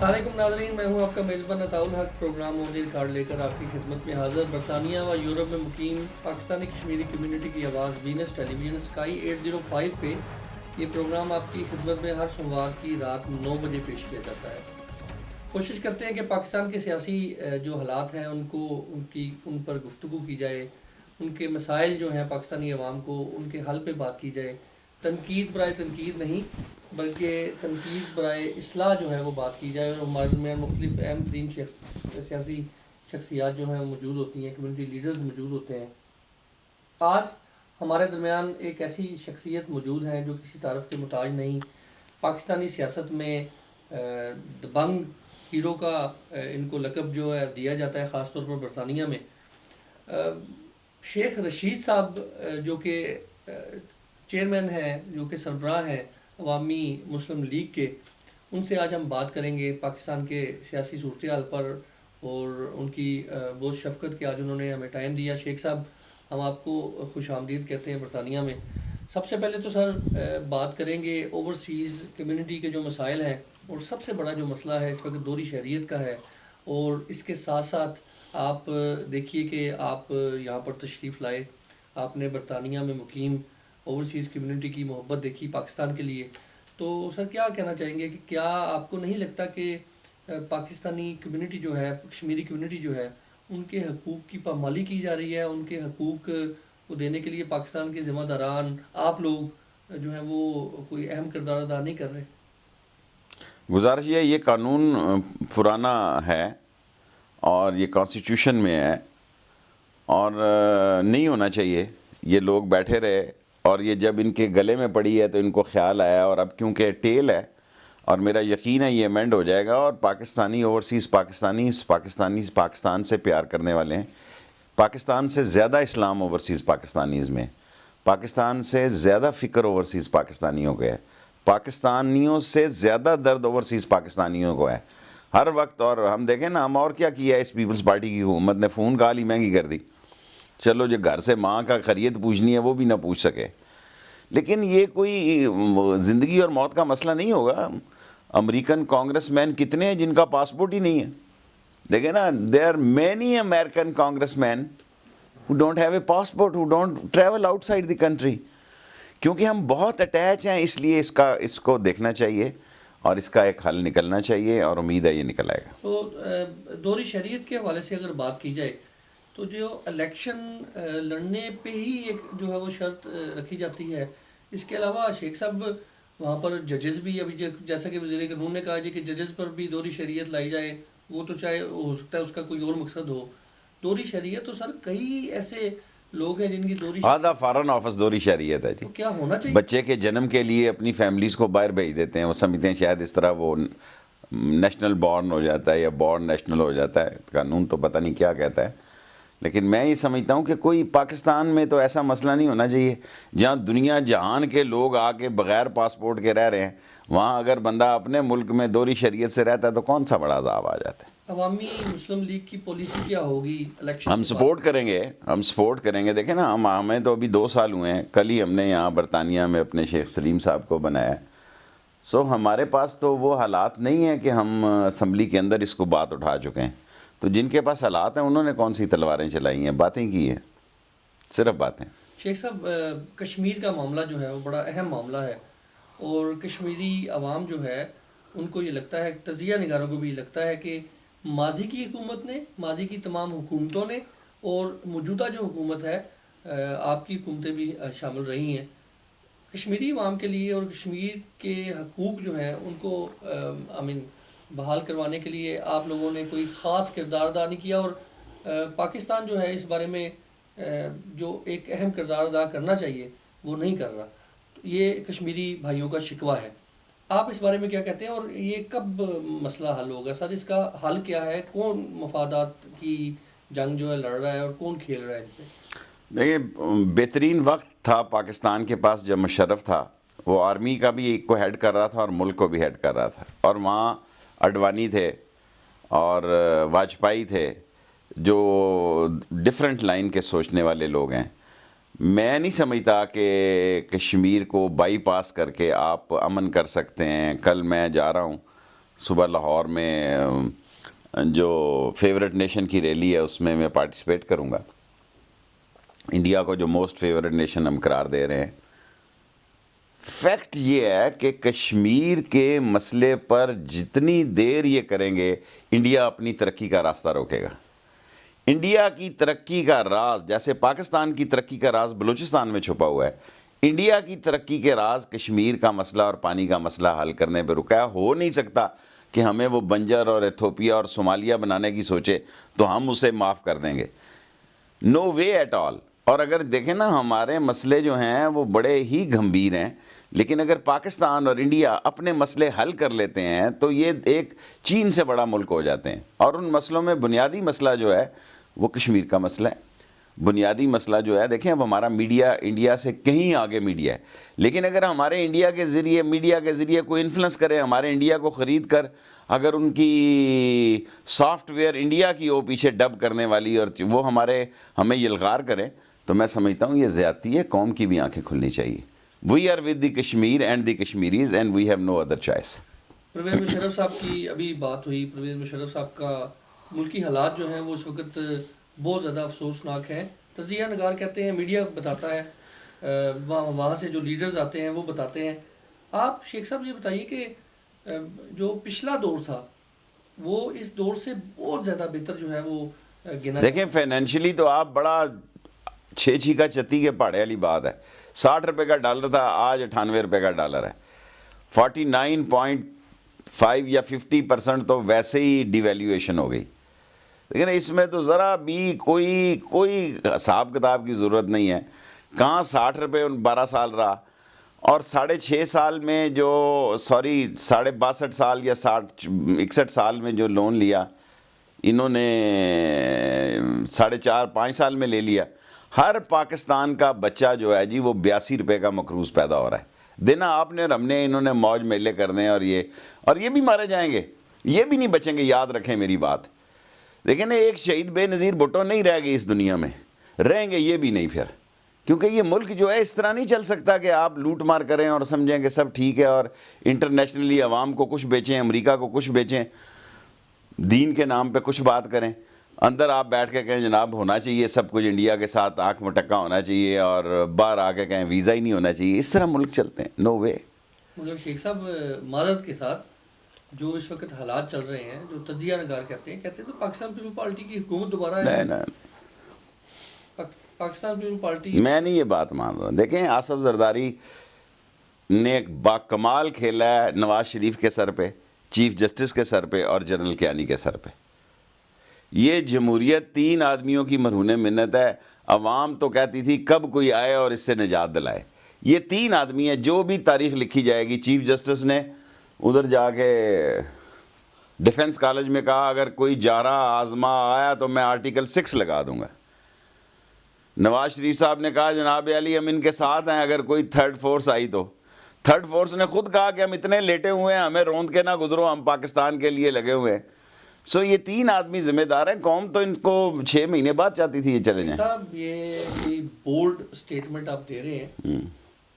السلام علیکم ناظرین، میں ہوں آپ کا میزبان عطاء الحق۔ پروگرام آڈیو ریکارڈ لے کر آپ کی خدمت میں حاضر۔ برطانیہ و یورپ میں مقیم پاکستانی کشمیری کمیونٹی کی آواز وینس ٹیلی ویژن اسکائی 805 پہ یہ پروگرام آپ کی خدمت میں ہر سوموار کی رات 9 بجے پیش کیا جاتا ہے۔ کوشش کرتے ہیں کہ پاکستان کے سیاسی جو حالات ہیں ان پر گفتگو کی جائے، ان کے مسائل جو ہیں پاکستانی عوام کو ان کے حل پہ بات کی جائے۔ تنقید برائے تنقید نہیں، بلکہ تنقید برائے اصلاح جو ہے وہ بات کی جائے، اور ہمارے درمیان مختلف اہم ترین سیاسی شخصیات جو ہیں وہ موجود ہوتی ہیں، کمیونٹی لیڈرز موجود ہوتے ہیں۔ آج ہمارے درمیان ایک ایسی شخصیت موجود ہیں جو کسی تعارف کے محتاج نہیں، پاکستانی سیاست میں دبنگ ہیرو کا ان کو لقب جو ہے دیا جاتا ہے، خاص طور پر برطانیہ میں۔ شیخ رشید صاحب جو کہ چیئرمین ہیں، جو کہ سربراہ ہیں عوامی مسلم لیگ کے، ان سے آج ہم بات کریں گے پاکستان کے سیاسی صورتحال پر، اور ان کی بہت شفقت کہ آج انہوں نے ہمیں ٹائم دیا۔ شیخ صاحب، ہم آپ کو خوش آمدید کہتے ہیں برطانیہ میں۔ سب سے پہلے تو سر بات کریں گے اوورسیز کمیونٹی کے جو مسائل ہیں، اور سب سے بڑا جو مسئلہ ہے اس وقت دوہری شہریت کا ہے، اور اس کے ساتھ ساتھ آپ دیکھیے کہ آپ یہاں پر تشریف لائے، آپ نے برطانیہ میں مقیم اوورسیز کمیونٹی کی محبت دیکھی پاکستان کے لیے، تو سر کیا کہنا چاہیں گے کہ کیا آپ کو نہیں لگتا کہ پاکستانی کمیونٹی جو ہے، کشمیری کمیونٹی جو ہے، ان کے حقوق کی پامالی کی جا رہی ہے؟ ان کے حقوق کو دینے کے لیے پاکستان کے ذمہ داران، آپ لوگ جو ہیں وہ کوئی اہم کردار ادا نہیں کر رہے؟ گزارش یہ قانون پرانا ہے اور یہ کانسٹیٹیوشن میں ہے، اور نہیں ہونا چاہیے۔ یہ لوگ بیٹھے رہے، اور یہ جب ان کے گلے میں پڑی ہے تو ان کو خیال آیا، اور اب کیونکہ ٹیل ہے، اور میرا یقین ہے یہ امینڈ ہو جائے گا، اور پاکستانی اوورسیز پاکستان سے پیار کرنے والے ہیں۔ پاکستان سے زیادہ اسلام اوورسیز پاکستانیز میں، پاکستان سے زیادہ فکر اوورسیز پاکستانیوں کو ہے، پاکستانیوں سے زیادہ درد اوورسیز پاکستانیوں کو ہے ہر وقت۔ اور ہم دیکھیں نا، ہم اور کیا کیا ہے اس پیپلز پارٹی کی حکومت نے؟ فون کال ہی مہنگی کر دی۔ چلو جو گھر سے ماں کا خیریت پوچھنی ہے وہ بھی نہ پوچھ سکے، لیکن یہ کوئی زندگی اور موت کا مسئلہ نہیں ہوگا۔ امریکن کانگریس مین کتنے ہیں جن کا پاسپورٹ ہی نہیں ہے؟ دیکھیں نا، there are many American congressmen who don't have a passport, who don't travel outside the country۔ کیونکہ ہم بہت اٹیچ ہیں، اس لیے اس کو دیکھنا چاہیے، اور اس کا ایک حل نکلنا چاہیے، اور امید ہے یہ نکل آئے گا۔ تو دوہری شہریت کے حوالے سے اگر بات کی جائے تو جو الیکشن لڑنے پہ ہی ایک جو ہے وہ شرط رکھی جاتی ہے، اس کے علاوہ شیخ صاحب وہاں پر ججز بھی، ابھی جیسا کہ وزیر قانون نے کہا جی کہ ججز پر بھی دوہری شہریت لائی جائے، وہ تو چاہے ہو سکتا ہے اس کا کوئی اور مقصد ہو۔ دوہری شہریت تو سر کئی ایسے لوگ ہیں جن کی دوہری آدھا فارن آفس دوہری شہریت ہے جی۔ تو کیا ہونا چاہیے؟ بچے کے جنم کے لیے اپنی فیملیز کو باہر بھیج دیتے ہیں، وہ سمجھتے ہیں شاید اس طرح وہ نیشنل بورن ہو جاتا ہے یا بورن نیشنل ہو جاتا ہے۔ قانون تو پتہ نہیں کیا کہتا ہے، لیکن میں یہ سمجھتا ہوں کہ کوئی پاکستان میں تو ایسا مسئلہ نہیں ہونا چاہیے جہاں دنیا جہان کے لوگ آ کے بغیر پاسپورٹ کے رہ رہے ہیں، وہاں اگر بندہ اپنے ملک میں دوہری شہریت سے رہتا ہے تو کون سا بڑا عذاب آ جاتا ہے۔ عوامی مسلم لیگ کی پالیسی کیا ہوگی الیکشن؟ ہم سپورٹ کریں گے۔ دیکھیں نا، ہمیں تو ابھی 2 سال ہوئے ہیں، کل ہی ہم نے یہاں برطانیہ میں اپنے شیخ سلیم صاحب کو بنایا۔ ہمارے پاس تو وہ حالات نہیں ہیں کہ ہم اسمبلی کے اندر اس کو بات اٹھا چکے ہیں، تو جن کے پاس حالات ہیں انہوں نے کون سی تلواریں چلائی ہیں؟ باتیں کی ہیں، صرف باتیں۔ شیخ صاحب، کشمیر کا معاملہ جو ہے وہ بڑا اہم معاملہ ہے، اور کشمیری عوام جو ہے ان کو یہ لگتا ہے، تجزیہ نگاروں کو بھی لگتا ہے کہ ماضی کی حکومت نے، ماضی کی تمام حکومتوں نے، اور موجودہ جو حکومت ہے آپ کی حکومتیں بھی شامل رہی ہیں، کشمیری عوام کے لیے اور کشمیر کے حقوق جو ہیں ان کو بحال کروانے کے لیے آپ لوگوں نے کوئی خاص کردار ادا نہیں کیا، اور پاکستان جو ہے اس بارے میں جو ایک اہم کردار ادا کرنا چاہیے وہ نہیں کر رہا۔ یہ کشمیری بھائیوں کا شکوہ ہے، آپ اس بارے میں کیا کہتے ہیں، اور یہ کب مسئلہ حل ہوگا سر؟ اس کا حل کیا ہے؟ کون مفادات کی جنگ جو ہے لڑ رہا ہے، اور کون کھیل رہا ہے ان سے؟ دیکھیں، بہترین وقت تھا پاکستان کے پاس جب مشرف تھا، وہ آرمی کا بھی ایک کو ہیڈ کر رہا تھا اور ملک کو بھی ہیڈ کر رہا تھا، اور وہاں اڈوانی تھے اور واجپئی تھے، جو ڈیفرنٹ لائن کے سوچنے والے لوگ ہیں۔ میں نہیں سمجھتا کہ کشمیر کو بائی پاس کر کے آپ امن کر سکتے ہیں۔ کل میں جا رہا ہوں صبح لاہور میں جو فیورٹ نیشن کی ریلی ہے اس میں پارٹیسپیٹ کروں گا. انڈیا کو جو موسٹ فیورٹ نیشن ہم قرار دے رہے ہیں. فیکٹ یہ ہے کہ کشمیر کے مسئلے پر جتنی دیر یہ کریں گے انڈیا اپنی ترقی کا راستہ روکے گا. انڈیا کی ترقی کا راز، جیسے پاکستان کی ترقی کا راز بلوچستان میں چھپا ہوا ہے، انڈیا کی ترقی کے راز کشمیر کا مسئلہ اور پانی کا مسئلہ حل کرنے پہ رکا ہے. ہو نہیں سکتا کہ ہمیں وہ بنجر اور ایتھوپیا اور صومالیہ بنانے کی سوچے تو ہم اسے معاف کر دیں گے. نو وے ایٹ آل. اور اگر دیکھیں نا ہمارے مسئلے جو ہیں وہ بڑے ہی گھمبیر ہیں، لیکن اگر پاکستان اور انڈیا اپنے مسئلے حل کر لیتے ہیں تو یہ ایک چین سے بڑا ملک ہو جاتے ہیں. اور ان مسئلوں میں بنیادی مسئلہ جو ہے وہ کشمیر کا مسئلہ ہے. بنیادی مسئلہ جو ہے، دیکھیں اب ہمارا میڈیا انڈیا سے کہیں آگے میڈیا ہے، لیکن اگر ہمارے انڈیا کے ذریعے میڈیا کے ذریعے کوئی انفلوئنس کرے، ہمارے انڈیا کو خرید کر اگر ان کی سافٹ ویئر انڈیا کی وہ پیچھے ڈب کرنے والی اور وہ ہمیں یلغار کرے، تو میں سمجھتا ہوں یہ زیادتی ہے. قوم کی بھی آنکھیں کھلنی چاہیے. We are with the Kashmir and the Kashmiris and we have no other choice. Pervez Musharraf صاحب کی ابھی بات ہوئی. پرویز مشرف صاحب کا ملکی حالات جو ہیں وہ اس وقت بہت زیادہ افسوسناک ہیں. تجزیہ نگار کہتے ہیں، میڈیا بتاتا ہے، وہاں سے جو لیڈرز آتے ہیں وہ بتاتے ہیں. آپ شیخ صاحب یہ بتائیے کہ جو پچھلا دور تھا وہ اس دور سے بہت زیادہ بہتر جو ہے وہ گنا. دیکھیں فائنینشلی تو آپ بڑا 6 کا چتی کے پہاڑے والی بات ہے. 60 روپے کا ڈالر تھا، آج 98 روپے کا ڈالر ہے. 49.5 یا 50% تو ویسے ہی ڈی ویلیویشن ہو گئی. لیکن اس میں تو ذرا بھی کوئی حساب کتاب کی ضرورت نہیں ہے. کہاں 60 روپے 12 سال رہا، اور 6.5 سال میں جو 62 سال یا 61 سال میں جو لون لیا انہوں نے 4.5 سال میں لے لیا. ہر پاکستان کا بچہ جو ہے جی وہ 82 روپے کا مقروض پیدا ہو رہا ہے. دینا آپ نے اور ہم نے، انہوں نے موج میلے کرنے اور یہ بھی مارے جائیں گے، یہ بھی نہیں بچیں گے. یاد رکھیں میری بات. دیکھیں نا ایک شہید بے نظیر بھٹو نہیں رہ گئی اس دنیا میں، رہیں گے یہ بھی نہیں پھر. کیونکہ یہ ملک جو ہے اس طرح نہیں چل سکتا کہ آپ لوٹ مار کریں اور سمجھیں کہ سب ٹھیک ہے اور انٹرنیشنلی عوام کو کچھ بیچیں، امریکہ کو کچھ بیچیں، دین کے نام پہ کچھ بات کریں، اندر آپ بیٹھ کے کہیں جناب ہونا چاہیے سب کچھ انڈیا کے ساتھ آنکھ مٹکا ہونا چاہیے، اور باہر آ کے کہیں ویزا ہی نہیں ہونا چاہیے. اس طرح ملک چلتے ہیں. نو وے. مگر شیخ صاحب معذرت کے ساتھ جو اس وقت حالات چل رہے ہیں، جو تجزیہ نگار کہتے ہیں تو پاکستان پیپل پارٹی کی حکومت دوبارہ ہے. پاکستان پیپل پارٹی، میں نہیں یہ بات مان رہا. دیکھیں آصف زرداری نے ایک باکمال کھیلا ہے نواز شریف کے سر پہ، چیف جسٹس کے سر پہ اور جنرل کیانی کے سر پہ. یہ جمہوریت 3 آدمیوں کی مرہون منت ہے. عوام تو کہتی تھی کب کوئی آئے اور اس سے نجات دلائے. یہ 3 آدمی ہیں. جو بھی تاریخ لکھی جائے گی، چیف جسٹس نے ادھر جا کے ڈیفنس کالج میں کہا اگر کوئی جارہ آزما آیا تو میں آرٹیکل 6 لگا دوں گا. نواز شریف صاحب نے کہا جناب علی ہم ان کے ساتھ ہیں اگر کوئی تھرڈ فورس آئی تو. تھرڈ فورس نے خود کہا کہ ہم اتنے لیٹے ہوئے ہیں، ہمیں روند کے نہ گزرو، ہم پاکستان کے لیے لگے ہوئے ہیں. سو یہ 3 آدمی ذمہ دار ہیں. قوم تو ان کو 6 مہینے بعد چاہتی تھی یہ چلے جائیں. صاحب یہ بولڈ سٹیٹمنٹ آپ دے رہے ہیں،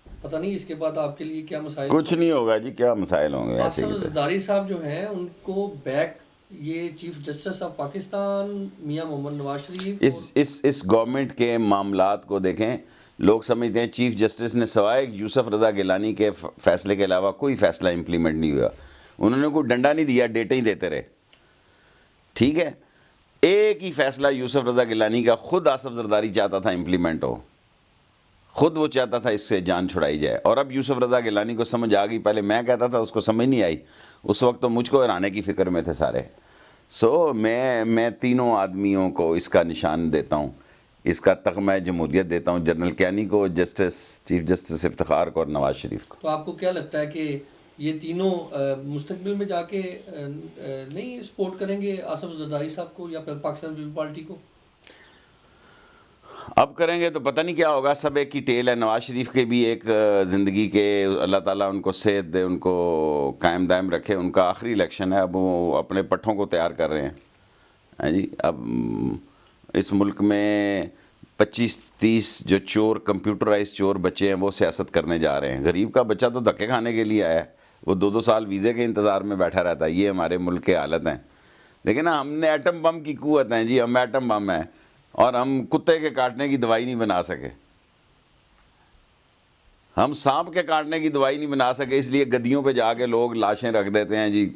پتہ نہیں اس کے بعد آپ کے لیے کیا مسائل. کچھ نہیں ہوگا جی، کیا مسائل ہوں گے. آصف زرداری صاحب جو ہیں ان کو بیک یہ چیف جسٹس آف پاکستان میاں محمد نواز شریف، اس گورنمنٹ کے معاملات کو دیکھیں. لوگ سمجھتے ہیں چیف جسٹس نے سوائے یوسف رضا گیلانی کے فیصلے کے علاوہ کوئی فیصلہ امپلیمنٹ نہیں ہوا. انہوں نے کوئی ڈنڈا نہیں دیا، ڈیٹیں ہی دیتے رہے. ٹھیک ہے، ایک ہی فیصلہ یوسف رضا گیلانی کا خود آصف زرداری چاہتا تھا امپلیمنٹ ہو، خود وہ چاہتا تھا اس سے جان چھڑائی جائے. اور اب یوسف رضا گیلانی کو سمجھ آ گئی. پہلے میں کہتا تھا اس کو سمجھ نہیں آئی، اس وقت تو مجھ کو ہرانے کی فکر میں تھے سارے. سو میں 3 آدمیوں کو اس کا نشان دیتا ہوں، اس کا تغمہ جمہوریت دیتا ہوں، جنرل کیانی کو، چیف جسٹس افتخار کو اور نواز شریف کو. تو آپ کو کیا لگتا ہے کہ یہ تینوں مستقبل میں جا کے نہیں سپورٹ کریں گے آصف زرداری صاحب کو یا پھر پاکستان پیپل پارٹی کو؟ اب کریں گے تو پتہ نہیں کیا ہوگا. سب ایک کی ٹیل ہے. نواز شریف کے بھی ایک زندگی کے، اللہ تعالیٰ ان کو صحت دے، ان کو قائم دائم رکھے. ان کا آخری الیکشن ہے، اب وہ اپنے پٹھوں کو تیار کر رہے ہیں. ہاں جی، اب اس ملک میں 25-30 جو چور، کمپیوٹرائز چور بچے ہیں وہ سیاست کرنے جا رہے ہیں. غریب کا بچہ تو دھکے کھانے کے لیے آیا ہے، وہ 2 سال ویزے کے انتظار میں بیٹھا رہتا ہے. یہ ہمارے ملک کے حالت ہیں. دیکھیں نا, ہم نے ایٹم بم کی قوت ہیں جی, ہم ایٹم بم ہیں, اور ہم کتے کے کاٹنے کی دوائی نہیں بنا سکے, ہم سانپ کے کاٹنے کی دوائی نہیں بنا سکے. اس لیے گدیوں پہ جا کے لوگ لاشیں رکھ دیتے ہیں جی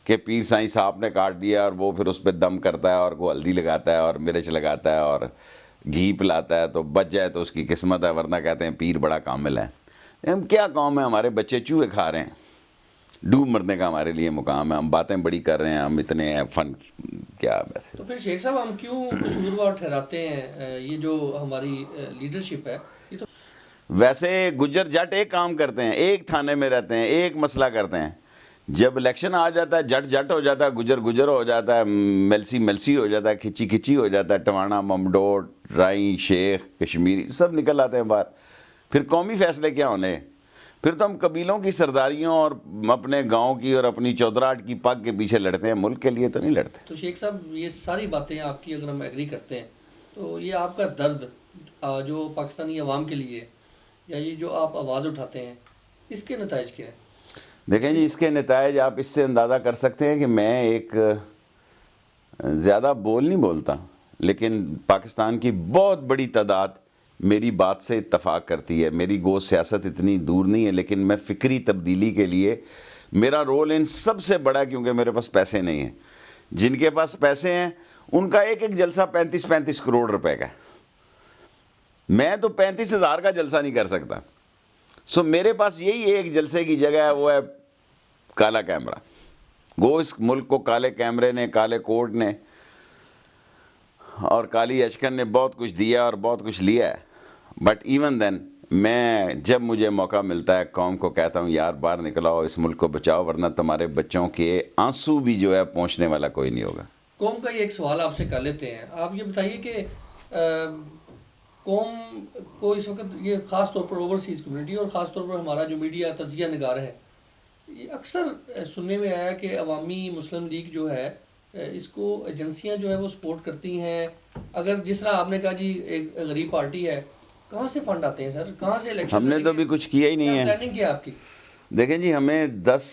کہ پیر سائیں سانپ نے کاٹ دیا, اور وہ پھر اس پہ دم کرتا ہے اور کو ہلدی لگاتا ہے اور مرچ لگاتا ہے اور گھی پلاتا ہے, تو بچ جائے تو اس کی قسمت ہے, ورنہ کہتے ہیں پیر بڑا کامل ہے. ہم کیا قوم ہے, ہمارے بچے چوہے کھا رہے ہیں, ڈوب مرنے کا ہمارے لیے مقام ہے. ہم باتیں بڑی کر رہے ہیں, ہم اتنے ہیں فن کیا ویسے. تو پھر شیخ صاحب ہم کیوں قصوروار ٹھہراتے ہیں یہ جو ہماری لیڈرشپ ہے؟ یہ تو ویسے گجر جٹ ایک کام کرتے ہیں, ایک تھانے میں رہتے ہیں, ایک مسئلہ کرتے ہیں. جب الیکشن آ جاتا ہے جٹ جٹ ہو جاتا ہے, گجر گجر ہو جاتا ہے, ملسی ملسی ہو جاتا ہے, کھچی کھچی ہو جاتا ہے, ٹوانا ممڈوٹ رائی شیخ کشمیری سب نکل آتے ہیں باہر. پھر قومی فیصلے کیا ہونے؟ پھر تو ہم قبیلوں کی سرداریوں اور اپنے گاؤں کی اور اپنی چودراہٹ کی پگ کے پیچھے لڑتے ہیں, ملک کے لیے تو نہیں لڑتے. تو شیخ صاحب یہ ساری باتیں آپ کی اگر ہم ایگری کرتے ہیں تو یہ آپ کا درد جو پاکستانی عوام کے لیے یا یہ جو آپ آواز اٹھاتے ہیں اس کے نتائج کیا ہیں؟ دیکھیں جی, اس کے نتائج آپ اس سے اندازہ کر سکتے ہیں کہ میں ایک زیادہ بول نہیں بولتا, لیکن پاکستان کی بہت بڑی تعداد میری بات سے اتفاق کرتی ہے. میری گو سیاست اتنی دور نہیں ہے, لیکن میں فکری تبدیلی کے لیے میرا رول ان سب سے بڑا ہے, کیونکہ میرے پاس پیسے نہیں ہیں. جن کے پاس پیسے ہیں ان کا ایک ایک جلسہ 35 کروڑ روپے کا ہے. میں تو 35,000 کا جلسہ نہیں کر سکتا. سو میرے پاس یہی ایک جلسے کی جگہ ہے, وہ ہے کالا کیمرہ. گو اس ملک کو کالے کیمرے نے, کالے کوٹ نے اور کالی اشکن نے بہت کچھ دیا اور بہت کچھ لیا ہے. بٹ ایون دین میں جب مجھے موقع ملتا ہے قوم کو کہتا ہوں یار باہر نکل آؤ, اس ملک کو بچاؤ, ورنہ تمہارے بچوں کے آنسو بھی جو ہے پہنچنے والا کوئی نہیں ہوگا. قوم کا یہ ایک سوال آپ سے کر لیتے ہیں. آپ یہ بتائیے کہ قوم کو اس وقت یہ خاص طور پر اوورسیز کمیونٹی اور خاص طور پر ہمارا جو میڈیا تجزیہ نگار ہے, یہ اکثر سننے میں آیا کہ عوامی مسلم لیگ جو ہے اس کو ایجنسیاں جو ہے وہ سپورٹ کرتی ہیں. اگر جس طرح آپ نے کہا جی ایک غریب پارٹی ہے, کہاں سے فنڈ آتے ہیں سر, کہاں سے الیکشن؟ ہم نے تو ابھی کچھ کیا ہی نہیں ہے. پلاننگ کیا آپ کی؟ دیکھیں جی, ہمیں 10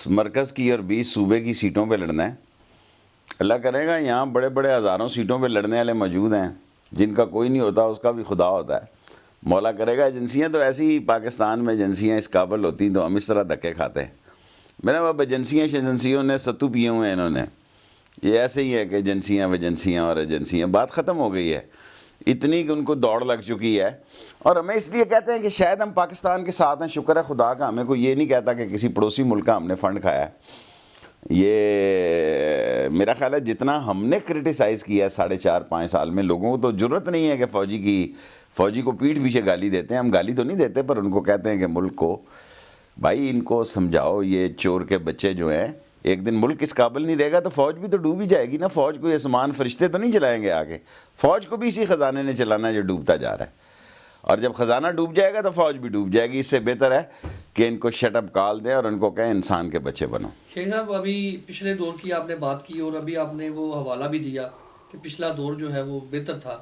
مرکز کی اور 20 صوبے کی سیٹوں پہ لڑنا ہے. اللہ کرے گا یہاں بڑے بڑے ہزاروں سیٹوں پہ لڑنے والے موجود ہیں, جن کا کوئی نہیں ہوتا اس کا بھی خدا ہوتا ہے. مولا کرے گا. ایجنسیاں تو ایسی ہی پاکستان میں ایجنسیاں اس قابل ہوتی تو ہم اس طرح دھکے کھاتے ہیں. میرا باب ایجنسیوں نے ستو پیے ہوئے ہیں انہوں نے. یہ ایسے ہی ہے کہ ایجنسیاں اور ایجنسیاں, بات ختم ہو گئی ہے. اتنی کہ ان کو دوڑ لگ چکی ہے. اور ہمیں اس لیے کہتے ہیں کہ شاید ہم پاکستان کے ساتھ ہیں, شکر ہے خدا کا. ہمیں کوئی یہ نہیں کہتا کہ کسی پڑوسی ملک کا ہم نے فنڈ کھایا ہے. یہ میرا خیال ہے جتنا ہم نے کرٹیسائز کیا ہے 4.5-5 سال میں, لوگوں کو تو ضرورت نہیں ہے کہ فوجی کو پیٹھ پیچھے گالی دیتے ہیں. ہم گالی تو نہیں دیتے, پر ان کو کہتے ہیں کہ ملک کو بھائی ان کو سمجھاؤ, یہ چور کے بچے جو ہیں, ایک دن ملک اس قابل نہیں رہے گا تو فوج بھی تو ڈوب ہی جائے گی نا. فوج کو یہ آسمان فرشتے تو نہیں چلائیں گے آگے, فوج کو بھی اسی خزانے نے چلانا ہے جو ڈوبتا جا رہا ہے. اور جب خزانہ ڈوب جائے گا تو فوج بھی ڈوب جائے گی. اس سے بہتر ہے کہ ان کو شٹ اپ کال دیں اور ان کو کہیں انسان کے بچے بنو. شیخ صاحب ابھی پچھلے دور کی آپ نے بات کی اور ابھی آپ نے وہ حوالہ بھی دیا کہ پچھلا دور جو ہے وہ بہتر تھا.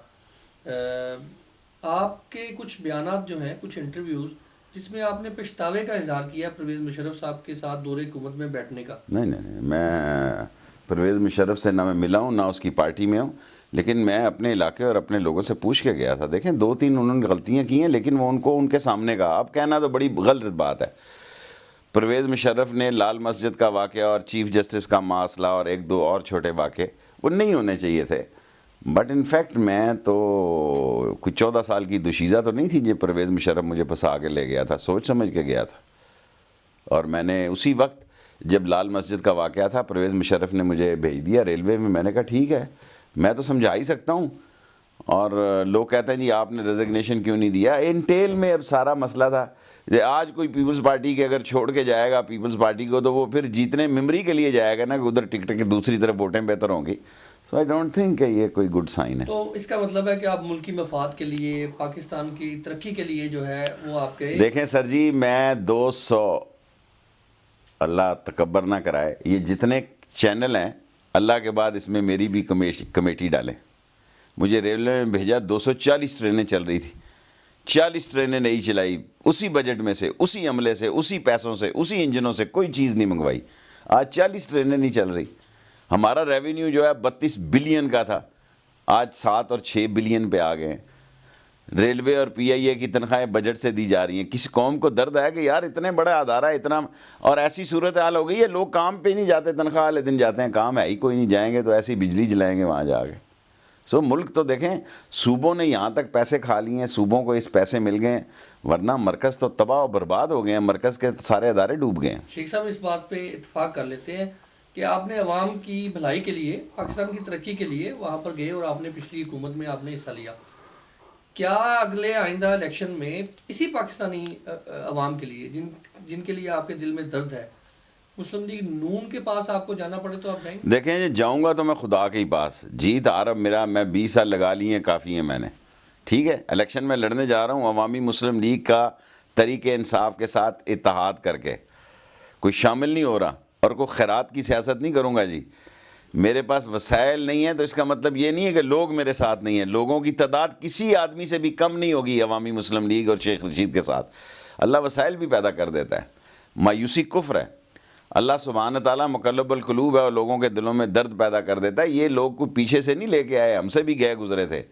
آپ کے کچھ بیانات جو ہیں, کچھ انٹرویوز جس میں آپ نے پچھتاوے کا اظہار کیا پرویز مشرف صاحب کے ساتھ دور حکومت میں بیٹھنے کا. نہیں, میں پرویز مشرف سے نہ میں ملا ہوں نہ اس کی پارٹی میں ہوں, لیکن میں اپنے علاقے اور اپنے لوگوں سے پوچھ کے گیا تھا. دیکھیں 2-3 انہوں نے غلطیاں کی ہیں, لیکن وہ ان کو ان کے سامنے کہا. اب کہنا تو بڑی غلط بات ہے. پرویز مشرف نے لال مسجد کا واقعہ اور چیف جسٹس کا مسئلہ اور 1-2 اور چھوٹے واقعے وہ نہیں ہونے چاہیے تھے. بٹ انفیکٹ میں تو کچھ 14 سال کی دوشیزہ تو نہیں تھی جو پرویز مشرف مجھے پھنسا کے لے گیا تھا, سوچ سمجھ کے گیا تھا. اور میں نے اسی وقت جب لال مسجد کا واقعہ تھا پرویز مشرف نے مجھے بھیج دیا ریلوے میں. میں نے کہا ٹھیک ہے, میں تو سمجھا ہی سکتا ہوں. اور لوگ کہتے ہیں جی آپ نے ریزگنیشن کیوں نہیں دیا. انٹیل میں اب سارا مسئلہ تھا. آج کوئی پیپلز پارٹی کے اگر چھوڑ کے جائے گا پیپلز پارٹی کو, تو وہ پھر جیتنے ممبری کے لیے جائے گا نا, کہ ادھر ٹکٹ کی دوسری طرف ووٹیں بہتر ہوں گی. سو آئی ڈونٹ تھنک کہ یہ کوئی گڈ سائن ہے. تو اس کا مطلب ہے کہ آپ ملکی مفاد کے لیے, پاکستان کی ترقی کے لیے جو ہے وہ آپ کے. دیکھیں سر جی, میں 200 اللہ تکبر نہ کرائے, یہ جتنے چینل ہیں اللہ کے بعد اس میں میری بھی کمیٹی ڈالیں. مجھے ریلوے میں بھیجا, 240 ٹرینیں چل رہی تھی. 40 ٹرینیں نہیں چلائی، اسی بجٹ میں سے، اسی عملے سے، اسی پیسوں سے، اسی انجنوں سے کوئی چیز نہیں منگوائی. آج 40 ٹرینیں نہیں چل رہی. ہمارا ریونیو جو ہے 32 بلین کا تھا، آج 7 اور 6 بلین پہ آ گئے ہیں. ریلوے اور پی آئی اے کی تنخواہیں بجٹ سے دی جا رہی ہیں. کسی قوم کو درد ہے کہ یار اتنے بڑا ادارہ اتنا، اور ایسی صورتحال ہو گئی ہے لوگ کام پہ نہیں جاتے، تنخواہ والے دن جاتے ہیں، کام ہے ہی کوئی نہیں، جائیں گے تو ایسی بجلی جلائیں گے وہاں جا کے. ملک تو دیکھیں، صوبوں نے یہاں تک پیسے کھا لیے ہیں، صوبوں کو اس پیسے مل گئے ہیں، ورنہ مرکز تو تباہ و برباد ہو گئے ہیں، مرکز کے سارے ادارے ڈوب گئے ہیں. شیخ صاحب اس بات پہ اتفاق کر لیتے ہیں کہ آپ نے عوام کی بھلائی کے لیے، پاکستان کی ترقی کے لیے وہاں پر گئے اور آپ نے پچھلی حکومت میں آپ نے حصہ لیا. کیا اگلے آئندہ الیکشن میں اسی پاکستانی عوام کے لیے جن کے لیے آپ کے دل میں درد ہے، مسلم لیگ نون کے پاس آپ کو جانا پڑے تو آپ جائیں گے؟ دیکھیں جاؤں گا تو میں خدا کے ہی پاس. جیت عرب میں 20 سال لگا لی ہیں، کافی ہیں میں نے. ٹھیک ہے، الیکشن میں لڑنے جا رہا ہوں عوامی مسلم لیگ کا طریق انصاف کے ساتھ اتحاد کر کے. کوئی شامل نہیں ہو رہا اور کوئی خیرات کی سیاست نہیں کروں گا جی. میرے پاس وسائل نہیں ہیں تو اس کا مطلب یہ نہیں ہے کہ لوگ میرے ساتھ نہیں ہیں. لوگوں کی تعداد کسی آدمی سے بھی کم نہیں ہوگی عوامی مسلم لیگ اور شیخ رشید کے ساتھ. اللہ وسائل بھی پیدا کر دیتا ہے. مایوسی کفر ہے. اللہ سبحانہ تعالیٰ مقلب القلوب ہے اور لوگوں کے دلوں میں درد پیدا کر دیتا ہے. یہ لوگ کو پیچھے سے نہیں لے کے آئے، ہم سے بھی گئے گزرے تھے.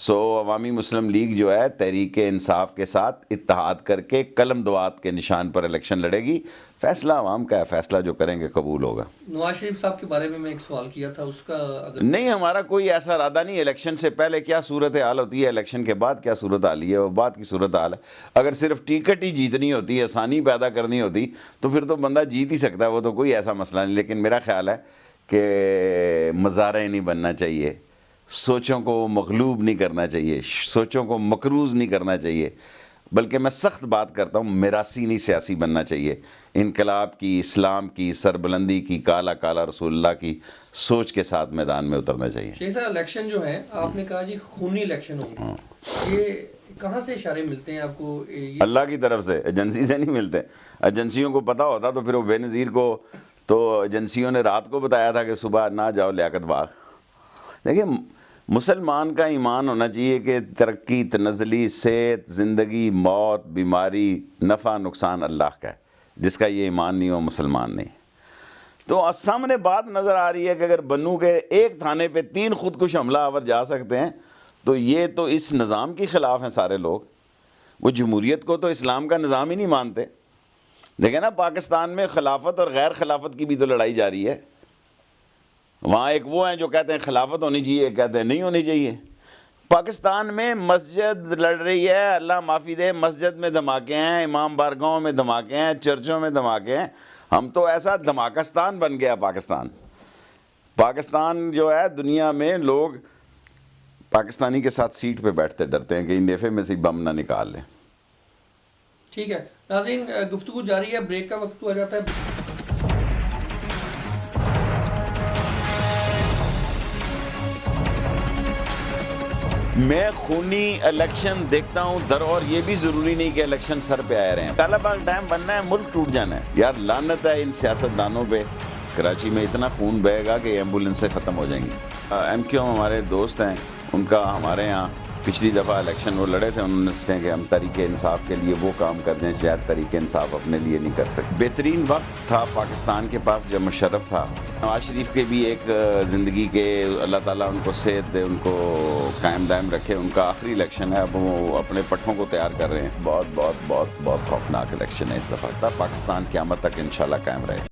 عوامی مسلم لیگ جو ہے تحریک انصاف کے ساتھ اتحاد کر کے قلم دوات کے نشان پر الیکشن لڑے گی. فیصلہ عوام کا ہے، فیصلہ جو کریں گے قبول ہوگا. نواز شریف صاحب کے بارے میں ایک سوال کیا تھا، اس کا اگر نہیں، ہمارا کوئی ایسا ارادہ نہیں. الیکشن سے پہلے کیا صورتحال ہوتی ہے، الیکشن کے بعد کیا صورتحال ہے، وہ بعد کی صورتحال ہے. اگر صرف ٹکٹ ہی جیتنی ہوتی ہے، آسانی پیدا کرنی ہوتی تو پھر تو بندہ جیت ہی سکتا ہے، وہ تو کوئی ایسا مسئلہ نہیں. لیکن میرا خیال ہے کہ مظاہرے نہیں بننا چاہیے، سوچوں کو مغلوب نہیں کرنا چاہیے، سوچوں کو مکروز نہیں کرنا چاہیے، بلکہ میں سخت بات کرتا ہوں میراثی نہیں سیاسی بننا چاہیے. انقلاب کی، اسلام کی، سربلندی کی، کالا کالا رسول اللہ کی سوچ کے ساتھ میدان میں اترنا چاہیے. شیخ صاحب الیکشن جو ہے آپ نے کہا جی خونی الیکشن ہوگی، یہ کہاں سے اشارے ملتے ہیں آپ کو؟ اللہ کی طرف سے، ایجنسی سے نہیں ملتے. ایجنسیوں کو پتہ ہوتا تو پھر وہ بے نظیر کو تو ایجنسیوں نے رات کو بتایا تھا کہ صبح نہ جاؤ لیاقت باغ. دیکھیں مسلمان کا ایمان ہونا چاہیے کہ ترقی، تنزلی، صحت، زندگی، موت، بیماری، نفع نقصان اللہ کا ہے. جس کا یہ ایمان نہیں ہو مسلمان نہیں. تو سامنے بات نظر آ رہی ہے کہ اگر بنو کے ایک تھانے پہ 3 خودکش حملہ آور جا سکتے ہیں تو یہ تو اس نظام کے خلاف ہیں سارے لوگ. وہ جمہوریت کو تو اسلام کا نظام ہی نہیں مانتے. دیکھیں نا پاکستان میں خلافت اور غیر خلافت کی بھی تو لڑائی جاری ہے. وہاں ایک وہ ہیں جو کہتے ہیں خلافت ہونی چاہیے، ایک کہتے ہیں نہیں ہونی چاہیے. پاکستان میں مسجد لڑ رہی ہے، اللہ معافی دے، مسجد میں دھماکے ہیں، امام بارگاہوں میں دھماکے ہیں، چرچوں میں دھماکے ہیں. ہم تو ایسا دھماکستان بن گیا پاکستان. پاکستان جو ہے دنیا میں لوگ پاکستانی کے ساتھ سیٹ پہ بیٹھتے ڈرتے ہیں کہ نیفے میں سے بم نہ نکال لیں. ٹھیک ہے ناظرین، گفتگو جاری ہے، بریک کا وقت ہو جاتا ہے. میں خونی الیکشن دیکھتا ہوں در، اور یہ بھی ضروری نہیں کہ الیکشن سر پہ آئے رہے ہیں. کالا باغ ڈیم بننا ہے، ملک ٹوٹ جانا ہے. یار لعنت ہے ان سیاستدانوں پہ. کراچی میں اتنا خون بہے گا کہ ایمبولینسیں ختم ہو جائیں گی. ایم کیو ہمارے دوست ہیں، ان کا ہمارے ہاں پچھلی دفعہ الیکشن وہ لڑے تھے، انہوں نے کہا کہ ہم تحریک انصاف کے لیے وہ کام کر دیں شاید تحریک انصاف اپنے لیے نہیں کر سکتے. بہترین وقت تھا پاکستان کے پاس جب مشرف تھا. نواز شریف کے بھی ایک زندگی کے اللہ تعالیٰ ان کو صحت دے، ان کو قائم دائم رکھے. ان کا آخری الیکشن ہے، اب وہ اپنے پٹھوں کو تیار کر رہے ہیں. بہت بہت بہت بہت خوفناک الیکشن ہے اس دفعہ. پاکستان قیامت تک انشاءاللہ قائم رہے.